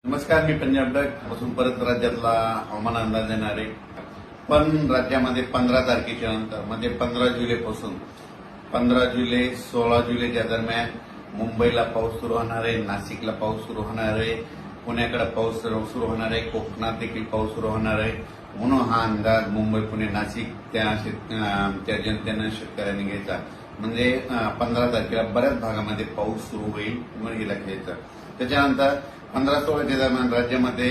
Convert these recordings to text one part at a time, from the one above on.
नमस्कार, मी पंजाब डक पासून परत राज्यातला हवामान अंदाज देणार आहे. पण राज्यामध्ये 15 तारखेच्या नंतर म्हणजे 15 जुलैपासून 15 जुलै 16 जुलैच्या दरम्यान मुंबईला पाऊस सुरू होणार आहे, नाशिकला पाऊस सुरू होणार आहे, पुण्याकडे पाऊस सुरू होणार आहे, कोकणात देखील पाऊस सुरू होणार आहे. म्हणून हा अंदाज मुंबई, पुणे, नाशिक त्या जनतेनं शेतकऱ्यांनी घ्यायचा. म्हणजे 15 तारखेला बऱ्याच भागामध्ये पाऊस सुरू होईल म्हणून हे लक्षात घ्यायचं. त्याच्यानंतर 15-16च्या दरम्यान राज्यामध्ये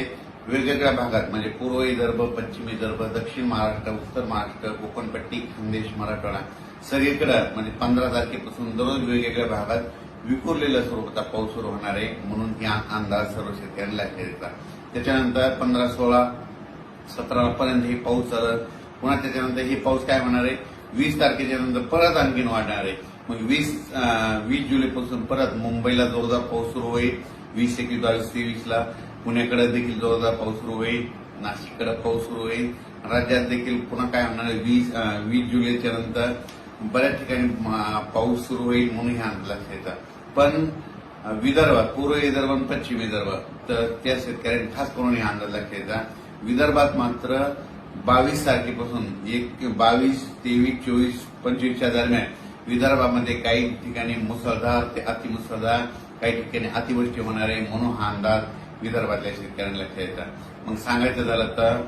वेगवेगळ्या भागात म्हणजे पूर्व विदर्भ, पश्चिम विदर्भ, दक्षिण महाराष्ट्र, उत्तर महाराष्ट्र, कोकणपट्टी, खानदेश, मराठवाडा सगळीकडे म्हणजे 15 तारखेपासून दररोज वेगवेगळ्या भागात विखुरलेल्या स्वरूपाचा पाऊस सुरू होणार आहे. म्हणून हा अंदाज सर्व शेतकऱ्यांना लक्षात घ्यायचा. त्याच्यानंतर 15, 16, 17 पर्यंत हे पाऊस चालत. पुन्हा त्याच्यानंतर हे पाऊस काय होणार आहे, 20 तारखेच्या नंतर परत आणखीन वाढणार आहे. मग 20 जुलैपासून परत मुंबईला जोरदार पाऊस सुरू होईल. 20, 21, 22, 23ला पुण्याकडे देखील जोरदार पाऊस सुरू होईल, नाशिककडे पाऊस सुरू होईल. राज्यात देखील पुन्हा काय होणार आहे, 20 जुलैच्या नंतर बऱ्याच ठिकाणी पाऊस सुरू होईल म्हणून हे अंदाज लक्षात घ्यायचा. पण विदर्भात, पूर्व विदर्भ आणि पश्चिम विदर्भ तर त्या शेतकऱ्यांनी खास करून हे अंदाज लक्षात घ्यायचा. विदर्भात मात्र 22 तारखेपासून 22, 23, 24, 25च्या दरम्यान विदर्भामध्ये काही ठिकाणी मुसळधार ते अतिमुसळधार, काही ठिकाणी अतिवृष्टी होणार आहे. म्हणून हा अंदाज विदर्भातल्या शेतकऱ्यांना लक्षात घ्यायचा. मग सांगायचं झालं तर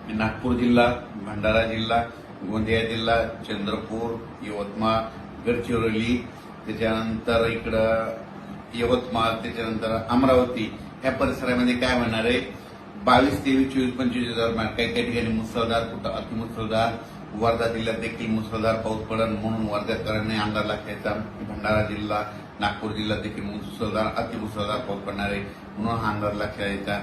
नागपूर जिल्हा, भंडारा जिल्हा, गोंदिया जिल्हा, चंद्रपूर, यवतमाळ, गडचिरोली, त्याच्यानंतर इकडं यवतमाळ, त्याच्यानंतर अमरावती ह्या परिसरामध्ये काय होणार आहे, 22, 23, 24, 25 दरम्यान काही काही ठिकाणी मुसळधार, कुठं अतिमुसळधार. वर्धा जिल्ह्यात देखील मुसळधार पाऊस पडेल म्हणून वर्ध्याकरांनी अंदाज लक्षात. भंडारा जिल्हा, नागपूर जिल्ह्यात देखील मुसळधार, अतिमुसळधार पाऊस पडणार आहे म्हणून हा अंदाज लक्षात घ्यायचा.